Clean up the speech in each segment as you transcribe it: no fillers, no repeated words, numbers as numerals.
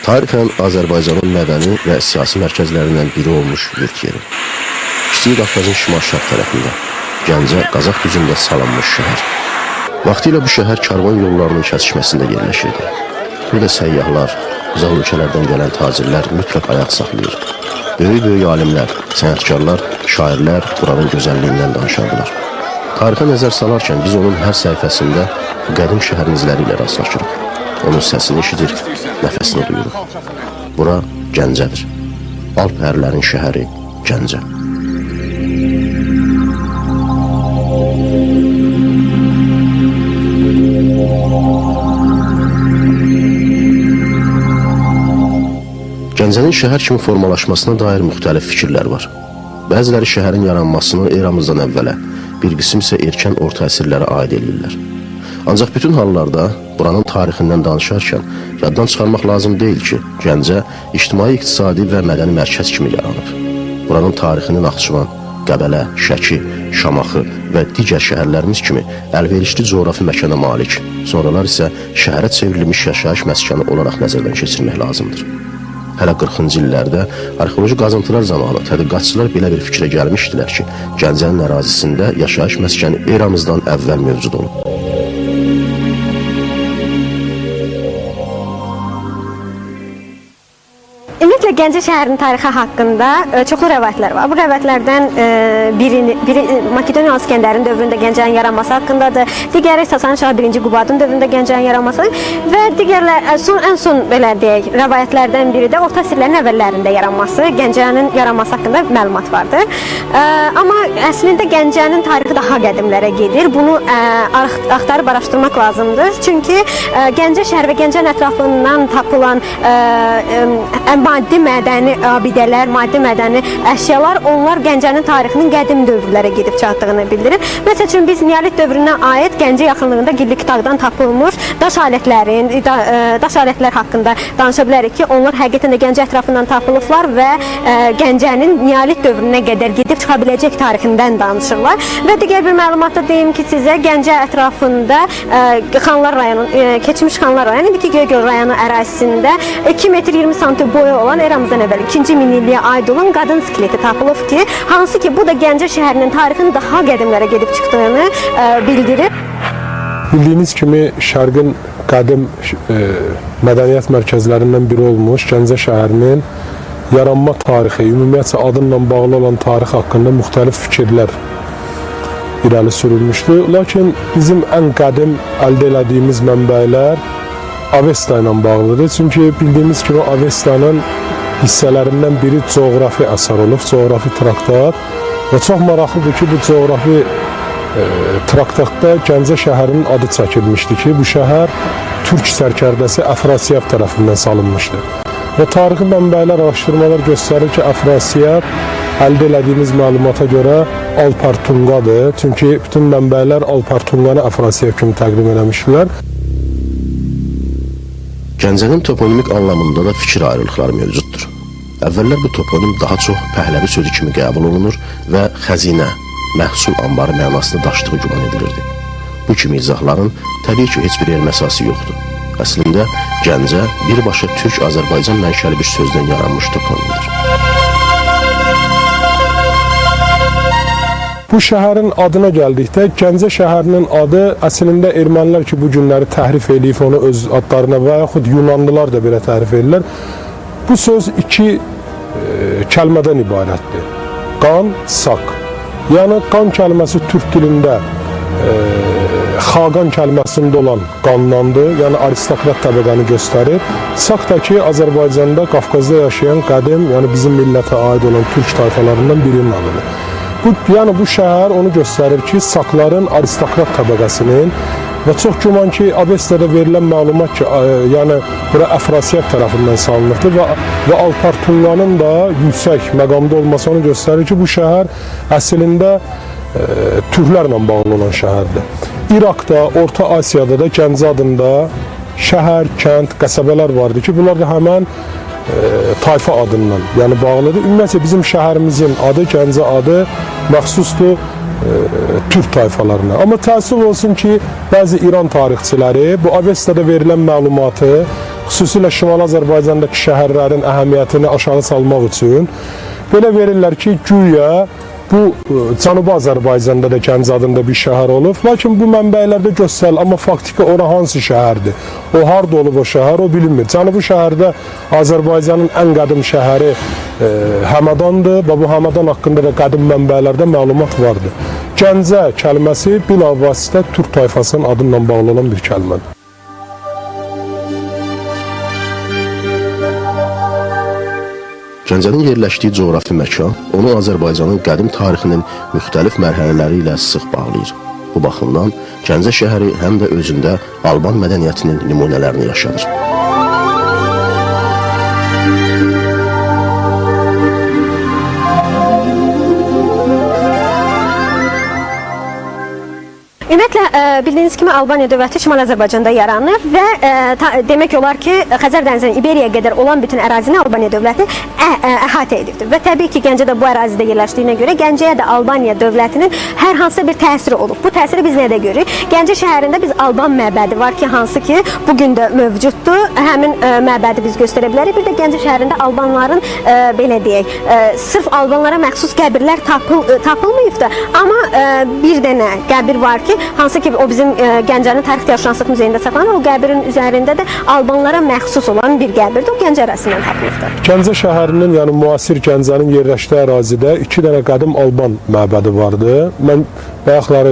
Tarixən Azərbaycanın mədəni və siyasi mərkəzlərindən biri olmuş yurt yeri. Kiçik Qafqazın şimal-şərq tərəfində, Gəncə, Qazax düzündə salınmış şəhər. Vaxtilə bu şəhər karvan yollarının kəsişməsində yerləşirdi. Burada səyyahlar, uzaq ölkələrdən gələn tacirlər mütləq ayaq saxlayır. Böyük alimlər, sənətkarlar, şairlər buranın gözəlliyindən danışardılar. Tarixə nəzər salarkən biz onun hər səhifəsində bu qədim şəhərin izləri ilə rastlaşırıq. Onun səsini eşidir, nəfəsini duyuruq. Bura Gəncədir. Alp ərlərin şəhəri Gəncə. Gəncənin şəhər kimi formalaşmasına dair müxtəlif fikirlər var. Bəziləri şəhərin yaranmasını eramızdan əvvələ, bir qism isə erkən orta əsrlərə aid edirlər. Ancaq bütün hallarda buranın tarixindən danışarkən yaddan çıxarmaq lazım deyil ki, Gəncə ictimai, iqtisadi və mədəni mərkəz kimi yaranıb. Buranın tarixini Naxçıvan, Qəbələ, Şəki, Şamaxı və digər şəhərlərimiz kimi əlverişli coğrafi məkana malik, sonralar isə şəhərə çevrilmiş yaşayış məskəni olaraq nəzərdən keçirmək lazımdır. Hələ 40-cı illərdə arxeoloji qazıntılar zamanı tədqiqatçılar belə bir fikrə gəlmişdilər ki, Gəncənin ərazisində yaşayış məskəni eramızdan əvvəl mövcud olub. Ümumiyyətlə, Gəncə şəhərinin tarixi haqqında çoxlu rəvayətlər var. Bu rəvayətlərdən biri Makedoniyalı İskəndərin dövründə Gəncənin yaranması haqqındadır. Digəri Sasani Şah 1-ci Qubadın dövründə Gəncənin yaranması və digərlər, ən son belə deyək, rəvayətlərdən biri də orta əsrlərin əvvəllərində yaranması, Gəncənin yaranması haqqında məlumat vardır. Amma əslində Gəncənin tarixi daha qədimlərə gedir. Bunu axtarıb araşdırmaq lazımdır. Çünki Gəncə şəhər və Gəncənin ətrafından tapılan maddi mədəni abidələr, maddi mədəni əşyalar, onlar Gəncənin tarixinin qədim dövrlərə gedib çatdığını bildirir. Məsəl üçün, biz Neolit dövrünə aid Gəncə yaxınlığında Girlik dağdan tapılmış daş alətlər haqqında danışa bilərik ki, onlar həqiqətən də Gəncə ətrafından tapılıblar və Gəncənin Neolit dövrünə qədər gedib çıxa biləcək tarixindən danışırlar. Və digər bir məlumatda deyim ki, sizə Gəncə ətrafında Xanlar rayonu, keçmiş Xanlar rayonu, indiki Göygöl rayonu ərazisində 2 metr 20 sm boyu olan eramızdan əvvəl 2-ci minilliyə aid olan qadın skeleti tapılıb ki, hansı ki bu da Gəncə şəhərinin tarixinin daha qədimlərə gedib çıxdığını bildirir. Bildiyiniz kimi Şərqin qədim mədəniyyət mərkəzlərindən biri olmuş Gəncə şəhərinin yaranma tarixi, ümumiyyətcə adınla bağlı olan tarix haqqında müxtəlif fikirlər irəli sürülmüşdür. Lakin bizim ən qədim əldə elədiyimiz mənbələr Avesta ilə bağlıdır. Çünki bildiyimiz kimi Avestanın hissələrindən biri coğrafi əsər olub, coğrafi traktat. Və çox maraqlıdır ki, bu coğrafi traktatda Gəncə şəhərinin adı çəkilmişdi ki, bu şəhər türk sərkərdəsi Əfrasiyab tərəfindən salınmışdı. Və tarixi mənbələr, araşdırmalar göstərir ki, Əfrasiyab əldə elədiyimiz məlumata görə Alpartunqadır. Çünki bütün mənbələr Alpartunqanı Əfrasiyab kimi təqdim eləmişdilər. Gəncənin toponimik anlamında da fikir ayrılıqları mövcuddur. Əvvəllər bu toponim daha çox Pəhləvi sözü kimi qəbul olunur və xəzinə, məhsul anbarı mənasını daşıdığı güman edilirdi. Bu kimi izahların təbii ki, heç bir elm əsası yoxdur. Əslində, Gəncə birbaşa Türk-Azərbaycan mənşəli bir sözdən yaranmış toponimdir. Bu şəhərin adına gəldikdə, Gəncə şəhərinin adı əslində ermənilər ki, bu günləri təhrif edib onu öz adlarına və yaxud Yunanlılar da belə təhrif edirlər. Bu söz iki kəlmədən ibarətdir. Qan, sak. Yəni, qan kəlməsi türk dilində xaqan kəlməsində olan qanlandır, yəni aristokrat təbəqəni göstərir. Sak da ki, Azərbaycanda, Qafqazda yaşayan qədim, yəni bizim millətə aid olan türk tayfalarından birinin adıdır. Yəni bu şəhər onu göstərir ki, sakların aristokrat təbəqəsinin və çox güman ki, Avestada verilən məlumat ki, yəni bura Əfrasiyab tərəfindən salınıbdır və Alpartunqanın da yüksək məqamda olması onu göstərir ki, bu şəhər əslində türklərlə bağlı olan şəhərdir. İraqda, Orta Asiyada da Gəncə adında şəhər, kənd, qəsəbələr vardı ki, bunlar da həmən tayfa adından yəni bağlıdır. Ümumiyyətlə bizim şəhərimizin adı, Gəncə adı məxsusdur türk tayfalarına. Amma təəssüf olsun ki, bəzi İran tarixçiləri bu Avestada verilən məlumatı xüsusilə Şimali Azərbaycandakı şəhərlərin əhəmiyyətini aşağı salmaq üçün belə verirlər ki, güya bu Cənubi Azərbaycanda da Gəncə adında bir şəhər olub. Lakin bu mənbələrdə göstərilir, amma faktiki ora hansı şəhərdir? O harda olub o şəhər, o bilinmir. Cənubi şəhərdə Azərbaycanın ən qədim şəhəri Həmədandır və bu Həmədan haqqında da qədim mənbələrdə məlumat vardır. Gəncə kəlməsi bilavasitə Türk tayfasının adı ilə bağlı olan bir kəlmədir. Gəncənin yerləşdiyi coğrafi məkan onu Azərbaycanın qədim tarixinin müxtəlif mərhələləri ilə sıx bağlayır. Bu baxımdan Gəncə şəhəri həm də özündə Alban mədəniyyətinin nümunələrini yaşadır. Ümumiyyətlə, bildiyiniz kimi Albaniya dövləti Şimali Azərbaycanda yaranır və demək olar ki, Xəzər dənizinin İberiyaya qədər olan bütün ərazini Albaniya dövləti əhatə edibdir. Və təbii ki, Gəncə də bu ərazidə yerləşdiyinə görə Gəncəyə də Albaniya dövlətinin hər hansısa bir təsiri olub. Bu təsiri biz nədə görürük? Gəncə şəhərində biz Alban məbədi var ki, hansı ki, bugün də mövcuddur. Həmin məbədi biz göstərə bilərik. Bir də Gəncə şəhərində Albanların, belə deyək, sırf Albanlara məxsus qəbirlər tapılmayıbdır. Amma bir dənə qəbir var ki, hansı ki o bizim Gəncənin Tarix-Diyarşünaslıq Muzeyində saxlanır. O qəbirin üzərində də Albanlara məxsus olan bir qəbirdir. O Gəncə ərazisindən tapılıbdır. Gəncə şəhərinin, yəni müasir Gəncənin yerləşdiyi ərazidə 2 dənə qədim Alban məbədi vardı. Mən bayaqları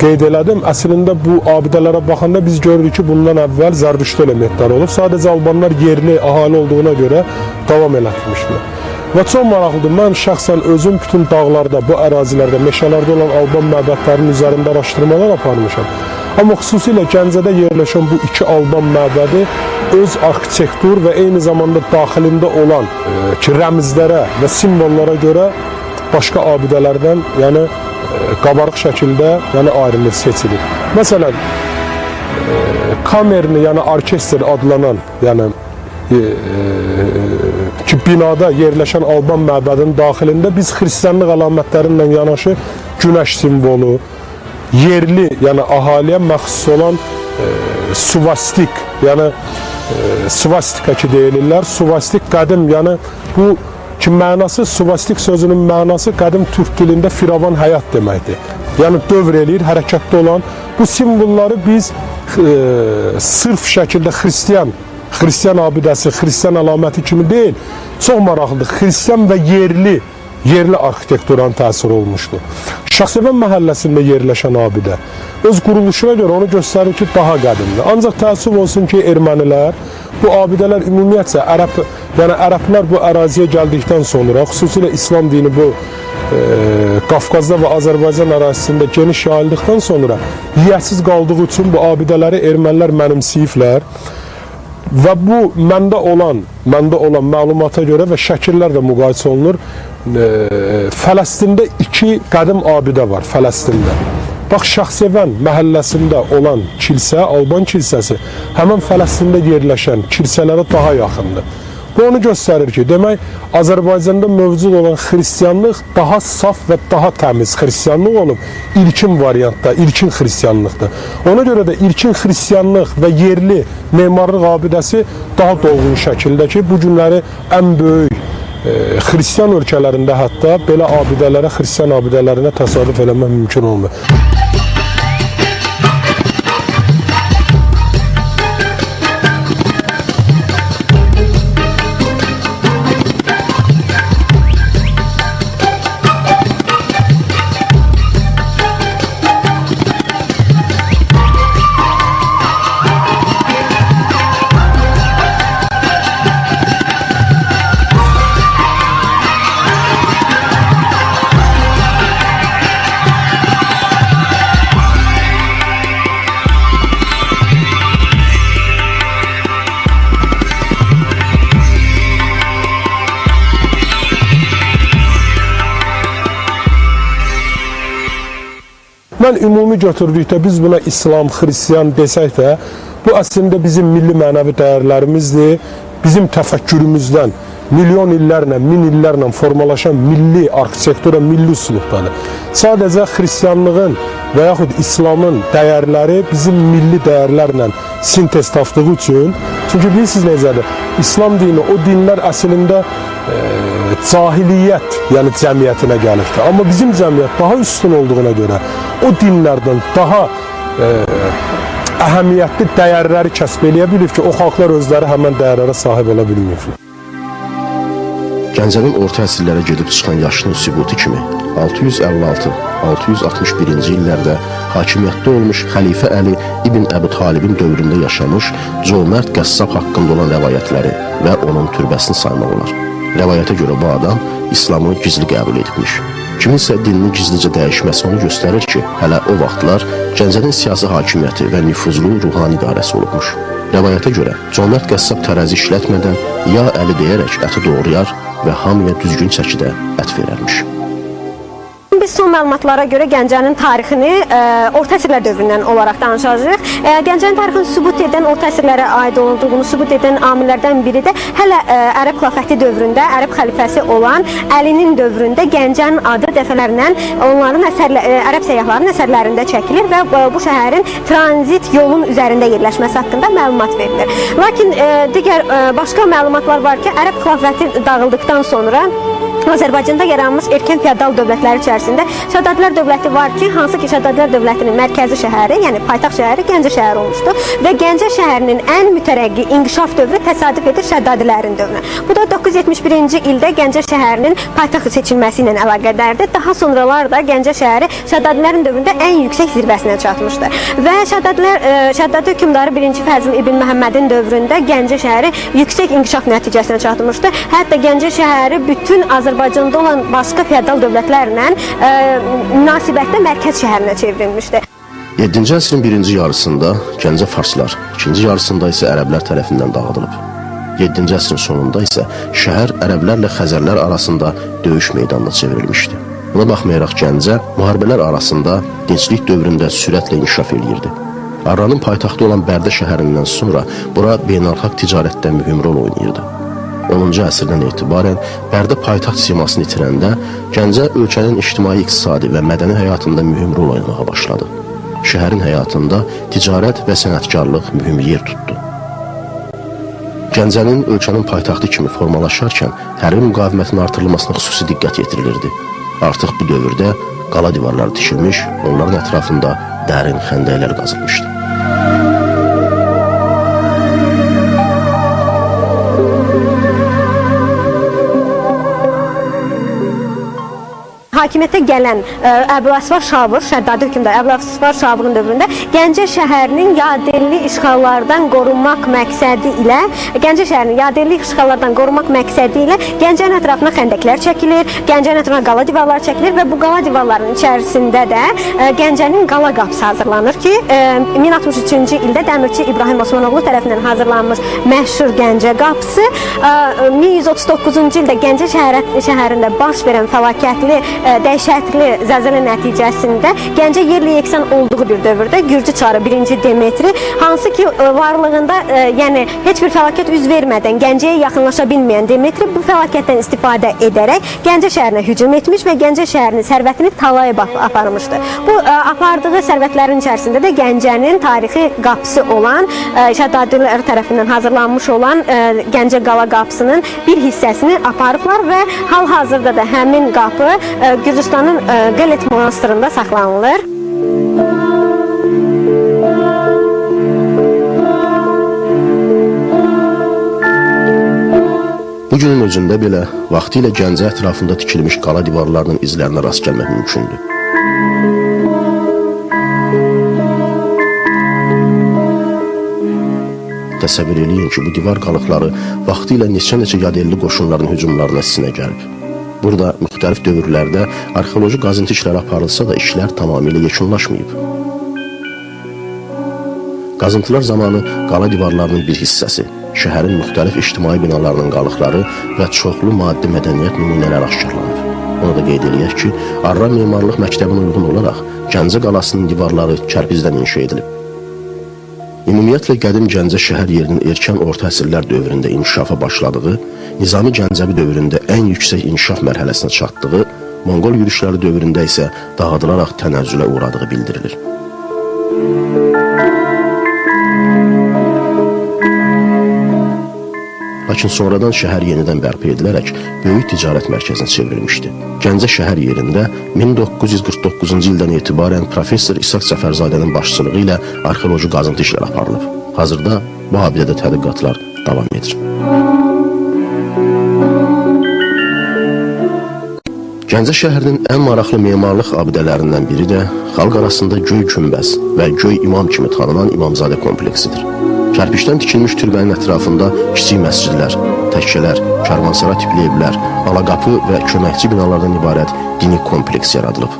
qeyd elədim. Əslində bu abidələrə baxanda biz görürük ki, bundan əvvəl Zərdüştü elementləri olub. Sadəcə Albanlar yerli əhali olduğuna görə davam elətmişdilər. Və çox maraqlıdır, mən şəxsən özüm bütün dağlarda, bu ərazilərdə, meşələrdə olan Alban məbədlərinin üzərində araşdırmalar aparmışam. Amma xüsusilə Gəncədə yerləşən bu 2 Alban məbədi öz arxitektur və eyni zamanda daxilində olan rəmzlərə və simvollara görə başqa abidələrdən qabarıq şəkildə ayrılır, seçilir. Məsələn, kamerni, orkestr adlanan, ki, binada yerləşən Alban məbədinin daxilində biz xristianlıq əlamətlərinlə yanaşı günəş simvolu, yerli, əhaliyə məxsus olan suvastik, svastika ki deyilirlər. Suvastik qədim, bu ki mənası, suvastik sözünün mənası qədim türk dilində firavan həyat deməkdir. Dövr eləyir, hərəkətdə olan bu simvolları biz sırf şəkildə xristian abidəsi, xristian əlaməti kimi deyil, çox maraqlıdır. Xristian və yerli arxitekturanın təsiri olmuşdur. Şahsevən məhəlləsində yerləşən abidə öz quruluşuna görə onu göstərir ki, daha qədimdir. Ancaq təəssüf olsun ki, ermənilər bu abidələr ümumiyyətcə ərəblər bu əraziyə gəldikdən sonra, xüsusilə İslam dini bu Qafqazda və Azərbaycan ərazisində geniş yayıldıqdan sonra yiyəsiz qaldığı üçün bu abidələri ermənilər mənimsəyiblər. Və bu məndə olan məlumata görə və şəkillər də müqayisə olunur. Fələstində 2 qədim abidə var, Fələstində. Bax, Şahsevən məhəlləsində olan kilsə, Alban kilsəsi, həmən Fələstində yerləşən kilsələrə daha yaxındır. Bu onu göstərir ki, demək, Azərbaycanda mövcud olan xristianlıq daha saf və daha təmiz xristianlıq olub, ilkin variantda, ilkin xristianlıqdır. Ona görə də ilkin xristianlıq və yerli memarlıq abidəsi daha dolğun şəkildə ki, bu günləri ən böyük xristian ölkələrində hətta belə abidələrə, xristian abidələrinə təsadüf eləmək mümkün olmur. Mən ümumi götürdükdə biz buna İslam, xristiyan desək də, bu əslində bizim milli mənəvi dəyərlərimizdir, bizim təfəkkürümüzdən milyon illərlə, min illərlə formalaşan milli arxitektura, milli üslubdadır. Sadəcə xristianlığın və yaxud İslamın dəyərləri bizim milli dəyərlərlə sintez tapdığı üçün. Çünki bilirsiniz necədir? İslam dini o dinlər əslində cahiliyyət, yəni cəmiyyətinə gəlibdir. Amma bizim cəmiyyət daha üstün olduğuna görə o dinlərdən daha əhəmiyyətli dəyərləri kəsb eləyə bilir ki, o xalqlar özləri həmən dəyərlərə sahib ola bilməyiblər. Gəncənin orta əsrlərə gedib çıxan yaşının sübutu kimi 656-661-ci illərdə hakimiyyətdə olmuş Xəlifə Əli İbn Əbu Talibin dövründə yaşamış cömərd qəssab haqqında olan rəvayətləri və onun türbəsini saymaq olar. Rəvayətə görə bu adam İslamı gizli qəbul edibmiş. Kiminsə dinini gizlicə dəyişməsi onu göstərir ki, hələ o vaxtlar Gəncənin siyasi hakimiyyəti və nüfuzlu ruhani idarəsi olubmuş. Rəvayətə görə cömərd qəssab tərəzi işlətmədən ya Əli deyərək əti doğrayar və hamıya düzgün çəkidə ət verərmiş. Biz son məlumatlara görə Gəncənin tarixini orta əsrlər dövründən olaraq danışacağıq. Gəncənin tarixini sübut edən, orta əsrlərə aid olduğunu sübut edən amillərdən biri də hələ Ərəb xilafəti dövründə, Ərəb xəlifəsi olan Əlinin dövründə Gəncənin adı dəfələrlə onların Ərəb səyyahların əsərlərində çəkilir və bu şəhərin tranzit yolun üzərində yerləşməsi haqqında məlumat verilir. Lakin digər başqa məlumatlar var ki, Ərəb xilafəti dağıldıqdan sonra Azərbaycanda yaranmış erkən feodal dövlətləri içərisində Şəddadilər dövləti var ki, hansı ki Şəddadilər dövlətinin mərkəzi şəhəri, yəni paytaxt şəhəri Gəncə şəhəri olmuşdu və Gəncə şəhərinin ən mütərəqqi inkişaf dövrü təsadüf edir Şəddadilərin dövrünə. Bu da 971-ci ildə Gəncə şəhərinin paytaxt seçilməsi ilə əlaqədardır. Daha sonralar da Gəncə şəhəri Şəddadilərin dövründə ən yüksək zirvəsinə çatmışdı və Şəddadi hökmdarı 1-ci Fəzl İbn Məhəmmədin dövründə Gəncə şəhəri yüksək inkişaf nəticəsinə çatmışdı. Hətta Gəncə şəhəri bütün Azərbaycanda olan başqa feodal dövlətlərlə münasibətdə mərkəz şəhərinə çevrilmişdi. 7-ci əsrin birinci yarısında Gəncə farslar, ikinci yarısında isə ərəblər tərəfindən dağıdılıb. 7-ci əsrin sonunda isə şəhər ərəblərlə Xəzərlər arasında döyüş meydanına çevrilmişdi. Buna baxmayaraq Gəncə müharibələr arasında dinclik dövründə sürətlə inkişaf eləyirdi. Arranın paytaxtı olan Bərdə şəhərindən sonra bura beynəlxalq ticarətdə mühüm rol oynayırdı. 10-cu əsrdən etibarən Bərdə paytaxt simasını itirəndə Gəncə ölkənin ictimai, iqtisadi və mədəni həyatında mühüm rol oynamağa başladı. Şəhərin həyatında ticarət və sənətkarlıq mühüm yer tutdu. Gəncənin ölkənin paytaxtı kimi formalaşarkən hərbi müqavimətin artırılmasına xüsusi diqqət yetirilirdi. Artıq bu dövrdə qala divarları tikilmiş, onların ətrafında dərin xəndəklər qazılmışdı. Hakimiyyətə gələn Əbüləsvar Şavur, Şəddadi hökmdar Əbüləsvar Şavurun dövründə Gəncə şəhərinin yadelli işğallardan qorunmaq məqsədi ilə Gəncənin ətrafına xəndəklər çəkilir, Gəncənin ətrafına qala divarları çəkilir və bu qala divarların içərisində də Gəncənin qala qapısı hazırlanır ki, 1063-cü ildə Dəmirçi İbrahim Osmanoğlu tərəfindən hazırlanmış məşhur Gəncə qapısı 1139-cu ildə Gəncə şəhərində baş verən fəlakətli dəhşətli zəlzələ nəticəsində Gəncə yerlə yeksan olduğu bir dövrdə Gürcü çarı 1-ci Demetri, hansı ki varlığında yəni heç bir fəlakət üz vermədən Gəncəyə yaxınlaşa bilməyən Demetri bu fəlakətdən istifadə edərək Gəncə şəhərinə hücum etmiş və Gəncə şəhərinin sərvətini talaya aparmışdı. Bu apardığı sərvətlərin içərisində də Gəncənin tarixi qapısı olan Şəddadilər tərəfindən hazırlanmış olan Gəncə qala qapısının bir hissəsini aparıblar və hal-hazırda da həmin qapı Gürcüstanın Qələt monastırında saxlanılır. Bugünün özündə belə vaxtilə Gəncə ətrafında tikilmiş qala divarlarının izlərinə rast gəlmək mümkündür. Təsəvvür eləyin ki, bu divar qalıqları vaxtilə neçə yadelli qoşunların hücumlarına sinə gəlib. Burada müxtəlif dövrlərdə arxeoloji qazıntı işləri aparılsa da işlər tamamilə yekunlaşmayıb. Qazıntılar zamanı qala divarlarının bir hissəsi, şəhərin müxtəlif ictimai binalarının qalıqları və çoxlu maddi mədəniyyət nümunələri aşkarlanıb. Onu da qeyd eləyək ki, Arra Memarlıq Məktəbinə uyğun olaraq Gəncə qalasının divarları kərpizdən inşa edilib. Ümumiyyətlə qədim Gəncə şəhər yerinin erkən orta əsrlər dövründə inkişafa başladığı, Nizami Gəncəvi dövründə ən yüksək inkişaf mərhələsinə çatdığı, Monqol yürüşləri dövründə isə dağıdılaraq tənəzzülə uğradığı bildirilir. lakin sonradan şəhər yenidən bərpa edilərək böyük ticarət mərkəzinə çevrilmişdi. Gəncə şəhər yerində 1949-cu ildən etibarən professor İshaq Cəfərzadənin başçılığı ilə arxeoloji qazıntı işləri aparılıb. Hazırda bu abidədə tədqiqatlar davam edir. Gəncə şəhərinin ən maraqlı memarlıq abidələrindən biri də xalq arasında Göy Günbəz və Göy İmam kimi tanınan İmamzadə kompleksidir. Kərpişdən tikilmiş türbənin ətrafında kiçik məscidlər, təkkələr, karvansara tipli evlər, alaqapı və köməkçi binalardan ibarət dini kompleks yaradılıb.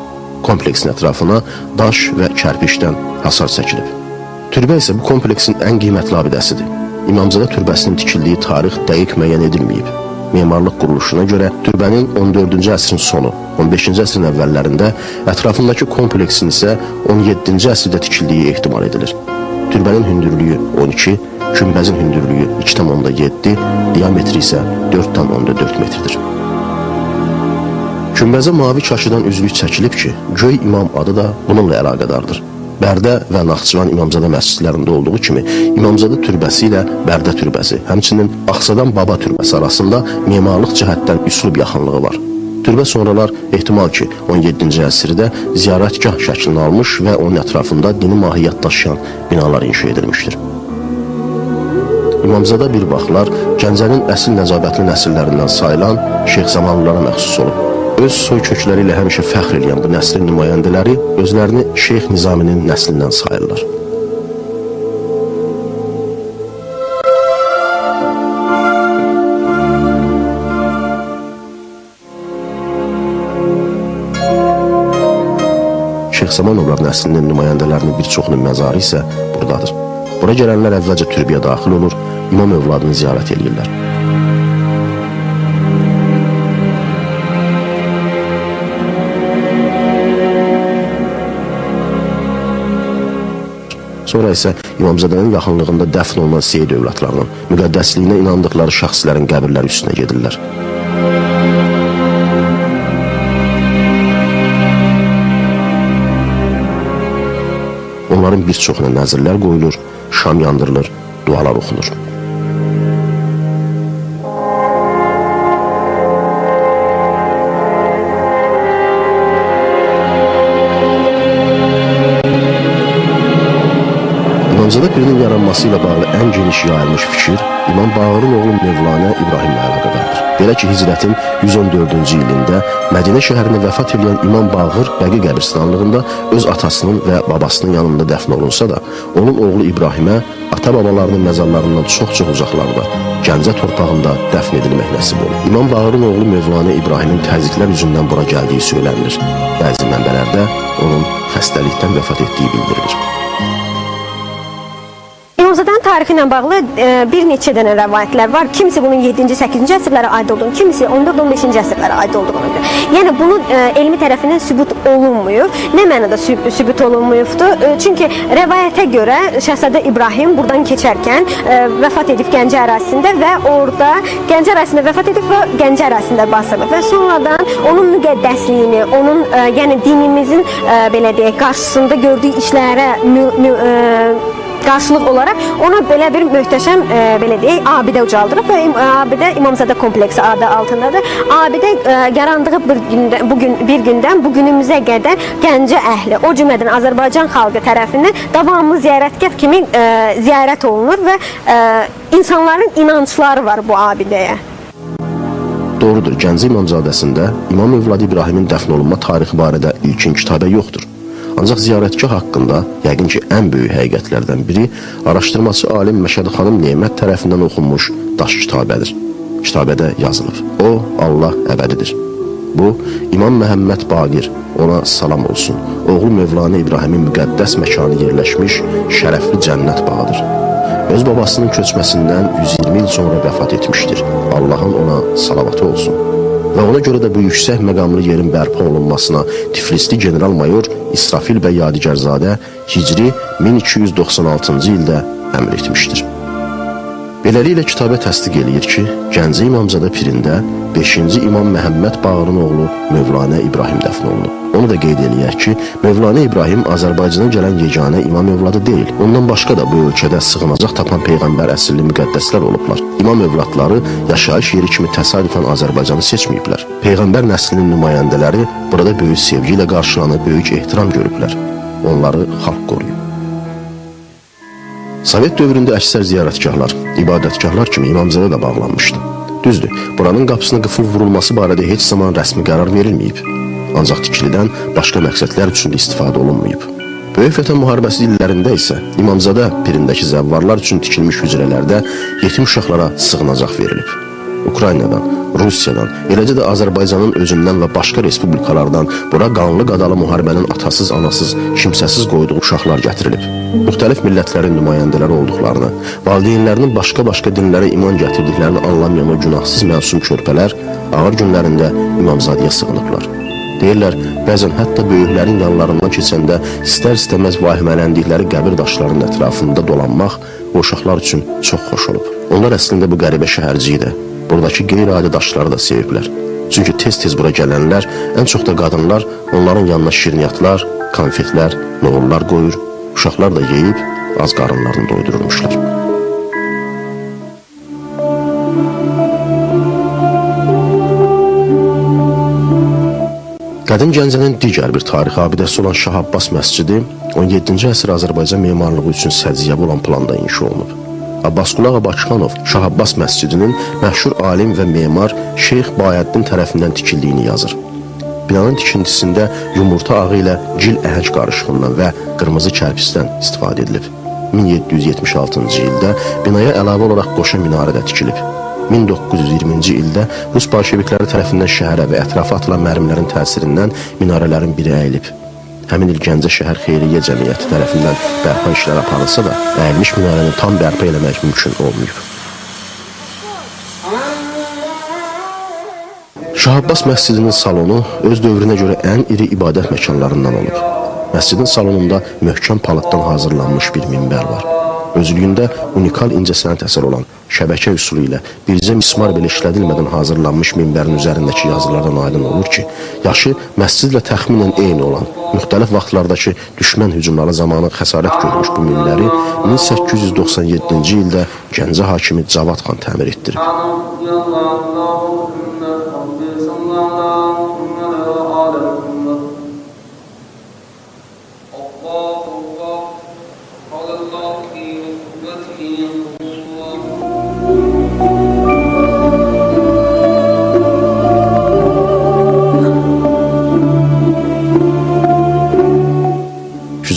Kompleksin ətrafına daş və kərpişdən hasar çəkilib. Türbə isə bu kompleksin ən qiymətli abidəsidir. İmamzadə türbəsinin tikildiyi tarix dəqiq müəyyən edilməyib. Memarlıq quruluşuna görə türbənin 14-cü əsrin sonu, 15-ci əsrin əvvəllərində, ətrafındakı kompleksin isə 17-ci əsrdə tikildiyi ehtimal edilir. Türbənin hündürlüyü 12, günbəzin hündürlüyü 2,7, diametri isə 4,4 metrdir. Günbəzə mavi kaşıdan üzlük çəkilib ki, Göy İmam adı da bununla əlaqədardır. Bərdə və Naxçıvan İmamzadə məscidlərində olduğu kimi İmamzadə türbəsi ilə Bərdə türbəsi, həmçinin Axsadan Baba türbəsi arasında memarlıq cəhətdən üslub yaxınlığı var. Türbə sonralar ehtimal ki 17-ci əsrdə ziyarətgah şəklini almış və onun ətrafında dini mahiyyət daşıyan binalar inşa edilmişdir. İmamzada bir vaxtlar Gəncənin əsl nəcabətli nəsillərindən sayılan Şeyx Zamanlılara məxsus olub. Öz soy kökləri ilə həmişə fəxr edən bu nəslin nümayəndələri özlərini Şeyx Nizaminin nəslindən sayırlar. Şeyx Zamanovlar nəslinin nümayəndələrinin bir çoxunun məzarı isə buradadır. Bura gələnlər əvvəlcə türbəyə daxil olur, imam övladını ziyarət edirlər. Sonra isə İmamzadənin yaxınlığında dəfn olunan Seyid övladlarının müqəddəsliyinə inandıqları şəxslərin qəbirləri üstünə gedirlər. Onların bir çoxuna nəzirlər qoyulur, şam yandırılır, dualar oxunur. İmamzadə pirinin yaranması ilə bağlı ən geniş yayılmış fikir İmam Bağırın oğlu Mevlana İbrahimlə əlaqədardır. Belə ki, hicrətin 114-cü ilində Mədinə şəhərində vəfat edən İmam Bağır Bəqi qəbirstanlığında öz atasının və babasının yanında dəfn olunsa da, onun oğlu İbrahimə ata-babalarının məzarlarından çox-çox uzaqlarda, Gəncə torpağında dəfn edilmək nəsib olub. İmam Bağırın oğlu Mevlana İbrahimin təzyiqlər üzündən bura gəldiyi söylənilir. Bəzi mənbələrdə onun xəstəlikdən vəfat etdiyi bildirilir. İmamzadən tarixi ilə bağlı bir neçə dənə rəvayətlər var. Kimisi bunun 7-ci, 8-ci əsrlərə aid olduğunu, kimisi 14-15-ci əsrlərə aid olduğunu. Yəni bunun elmi tərəfindən sübut olunmuyor. Nə mənada sübut olunmuyubdur? Çünki rəvayətə görə Şəhzadə İbrahim buradan keçərkən vəfat edib Gəncə ərazisində və orada Gəncə ərazisində vəfat edib və Gəncə ərazisində basılıb və sonradan onun müqəddəsliyini, onun yəni dinimizin belə deyək qarşısında gördüyü işlərə qarşılıq olaraq ona belə bir möhtəşəm belə deyək abidə ucaldırıb və abidə İmamzadə kompleksi adı altındadır. Abidə yarandığı bir gündən bu günümüzə qədər Gəncə əhli, o cümlədən Azərbaycan xalqı tərəfindən davamlı ziyarətgah kimi ziyarət olunur və insanların inancları var bu abidəyə. Doğrudur, Gəncə İmamzadəsində İmam övladı İbrahimin dəfn olunma tarixi barədə ilkin kitabə yoxdur. Ancaq ziyarətgah haqqında yəqin ki, ən böyük həqiqətlərdən biri araşdırmacı alim Məşədi xanım Nemət tərəfindən oxunmuş daş kitabədir. Kitabədə yazılıb: O, Allah əbədidir. Bu, İmam Məhəmməd Baqir, ona salam olsun, oğlu Mövlana İbrahimin müqəddəs məkanı yerləşmiş şərəfli cənnət bağıdır. Öz babasının köçməsindən 120 il sonra vəfat etmişdir. Allahın ona salavatı olsun. Və ona görə də bu yüksək məqamlı yerin bərpa olunmasına Tiflisli general-mayor İsrafil bəy Yadigarzadə Hicri 1296-cı ildə əmr etmişdir. Beləliklə kitabə təsdiq eləyir ki, Gəncə İmamzadə pirində 5-ci İmam Məhəmməd Bağırın oğlu Mövlanə İbrahim dəfn olunub. Onu da qeyd eləyək ki, Mövlanə İbrahim Azərbaycana gələn yeganə imam övladı deyil. Ondan başqa da bu ölkədə sığınacaq tapan Peyğəmbər əsilli müqəddəslər olublar. İmam övladları yaşayış yeri kimi təsadüfən Azərbaycanı seçməyiblər. Peyğəmbər nəslinin nümayəndələri burada böyük sevgi ilə qarşılanıb, böyük ehtiram görüblər. Onları xalq qoruyub. Sovet dövründə əksər ziyarətgahlar, ibadətgahlar kimi İmamzadə də bağlanmışdı. Düzdür, buranın qapısına qıfıl vurulması barədə heç zaman rəsmi qərar verilməyib. Ancaq tikilidən başqa məqsədlər üçün də istifadə olunmayıb. Böyük Vətən müharibəsi illərində isə İmamzadə pirindəki zəvvarlar üçün tikilmiş hücrələrdə yetim uşaqlara sığınacaq verilib. Ukraynadan, Rusiyadan, eləcə də Azərbaycanın özündən və başqa respublikalardan bura qanlı qadalı müharibənin atasız, anasız, kimsəsiz qoyduğu uşaqlar gətirilib. Müxtəlif millətlərin nümayəndələri olduqlarını, valideynlərinin başqa-başqa dinlərə iman gətirdiklərini anlamayan o günahsız məsum körpələr ağır günlərində İmamzadəyə sığınıblar. Deyirlər, bəzən hətta böyüklərin yanlarından keçəndə istər-istəməz vahimələndikləri qəbir daşlarının ətrafında dolanmaq o uşaqlar üçün çox xoş olub. Onlar əslində bu qəribə şəhərciyi də, buradakı qeyri-adi daşları da seviblər. Çünki tez-tez bura gələnlər, ən çox da qadınlar, onların yanına şirniyyatlar, konfetlər, noğullar qoyur, uşaqlar da yeyib, az qarınlarını doydururmuşlar. Qədim Gəncənin digər bir tarixi abidəsi olan Şah Abbas məscidi 17-ci əsr Azərbaycan memarlığı üçün səciyyəvi olan planda inşa olunub. Abbasqulu Ağa Bakıxanov Şah Abbas məscidinin məşhur alim və memar Şeyx Bayəddin tərəfindən tikildiyini yazır. Binanın tikintisində yumurta ağı ilə gil əhəng qarışığından və qırmızı kərpisdən istifadə edilib. 1776-cı ildə binaya əlavə olaraq qoşa minarə də tikilib. 1920-ci ildə Rus bolşevikləri tərəfindən şəhərə və ətrafa atılan mərmilərin təsirindən minarələrin biri əyilib. Həmin il Gəncə Şəhər Xeyriyyə Cəmiyyəti tərəfindən bərpa işlər aparılsa da, əyilmiş minarəni tam bərpa eləmək mümkün olmayıb. Şah Abbas məscidinin salonu öz dövrünə görə ən iri ibadət məkanlarından olub. Məscidin salonunda möhkəm palıtdan hazırlanmış bir minbər var. Özlüyündə unikal incəsənət əsəri olan şəbəkə üsulu ilə bircə mismar belə işlədilmədən hazırlanmış minbərin üzərindəki yazılardan aydın olur ki, yaşı məscidlə təxminən eyni olan, müxtəlif vaxtlardakı düşmən hücumları zamanı xəsarət görmüş bu minbəri 1897-ci ildə Gəncə hakimi Cavad xan təmir etdirib.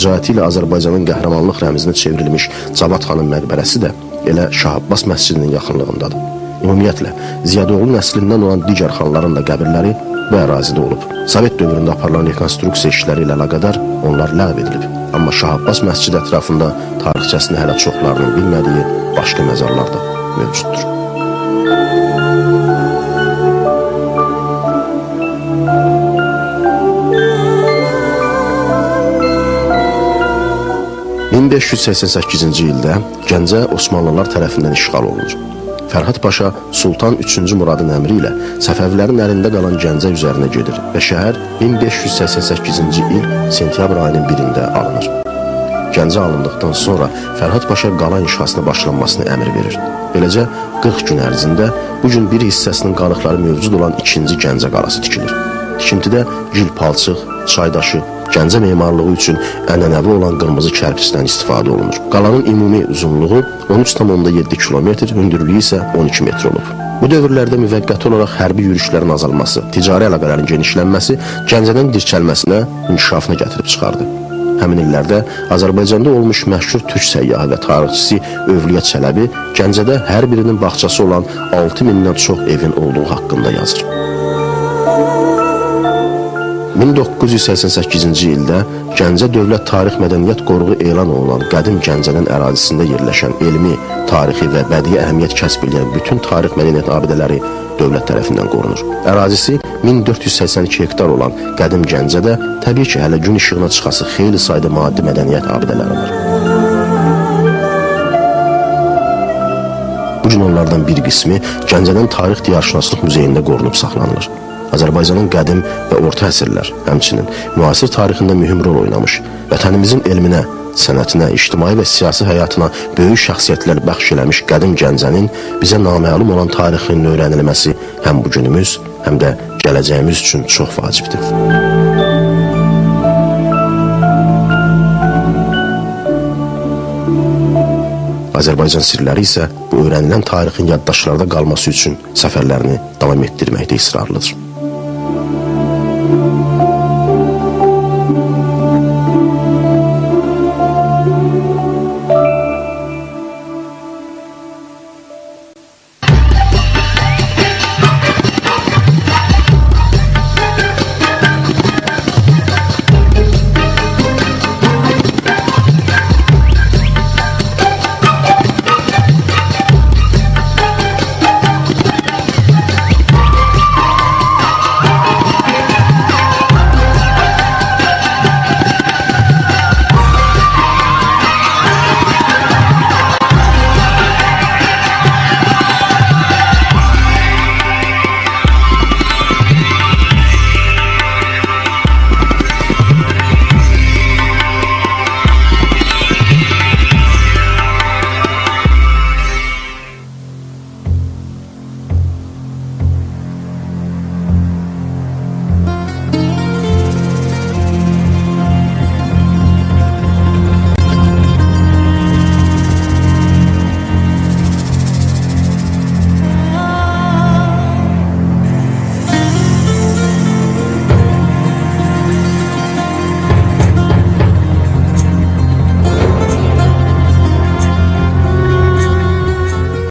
Şücaəti ilə Azərbaycanın qəhrəmanlıq rəmzinə çevrilmiş Cavad xanın məqbərəsi də elə Şah Abbas məscidinin yaxınlığındadır. Ümumiyyətlə, Ziyadoğlu nəslindən olan digər xanların da qəbirləri bu ərazidə olub. Sovet dövründə aparılan rekonstruksiya işləri ilə əlaqədar onlar ləğv edilib. Amma Şah Abbas məscidi ətrafında tarixçəsini hələ çoxlarının bilmədiyi başqa məzarlar da mövcuddur. – 1588-ci ildə Gəncə Osmanlılar tərəfindən işğal olunur. Fərhad Paşa Sultan 3-cü Muradın əmri ilə Səfəvilərin əlində qalan Gəncə üzərinə gedir və şəhər 1588-ci il sentyabr ayının 1-də alınır. Gəncə alındıqdan sonra Fərhad Paşa qala inşasına başlanmasını əmr verir. Beləcə 40 gün ərzində bu gün bir hissəsinin qalıqları mövcud olan 2-ci Gəncə qalası tikilir. Tikintidə gil palçıq, çaydaşı, Gəncə memarlığı üçün ənənəvi olan qırmızı kərpisdən istifadə olunur. Qalanın ümumi uzunluğu 13,7 kilometr, hündürlüyü isə 12 metr olub. Bu dövrlərdə müvəqqəti olaraq hərbi yürüşlərin azalması, ticari əlaqələrin genişlənməsi Gəncənin dirçəlməsinə, inkişafına gətirib çıxardı. Həmin illərdə Azərbaycanda olmuş məşhur türk səyyahı və tarixçisi Övliya Çələbi Gəncədə hər birinin bağçası olan 6000-dən çox evin olduğu haqqında yazır. 1988-ci ildə Gəncə Dövlət Tarix Mədəniyyət Qoruğu elan olunan qədim Gəncənin ərazisində yerləşən elmi, tarixi və bədii əhəmiyyət kəsb edən bütün tarix mədəniyyət abidələri dövlət tərəfindən qorunur. Ərazisi 1482 hektar olan qədim Gəncədə təbii ki, hələ gün işığına çıxası xeyli sayda maddi mədəniyyət abidələri var. Bu gün onlardan bir qismi Gəncənin Tarix Diyarşünaslıq Muzeyində qorunub saxlanılır. Azərbaycanın qədim və orta əsrlər, həmçinin müasir tarixində mühüm rol oynamış, vətənimizin elminə, sənətinə, ictimai və siyasi həyatına böyük şəxsiyyətlər bəxş eləmiş qədim Gəncənin bizə naməlum olan tarixinin öyrənilməsi həm bu günümüz, həm də gələcəyimiz üçün çox vacibdir. Azərbaycan sirləri isə bu öyrənilən tarixin yaddaşlarda qalması üçün səfərlərini davam etdirməkdə israrlıdır.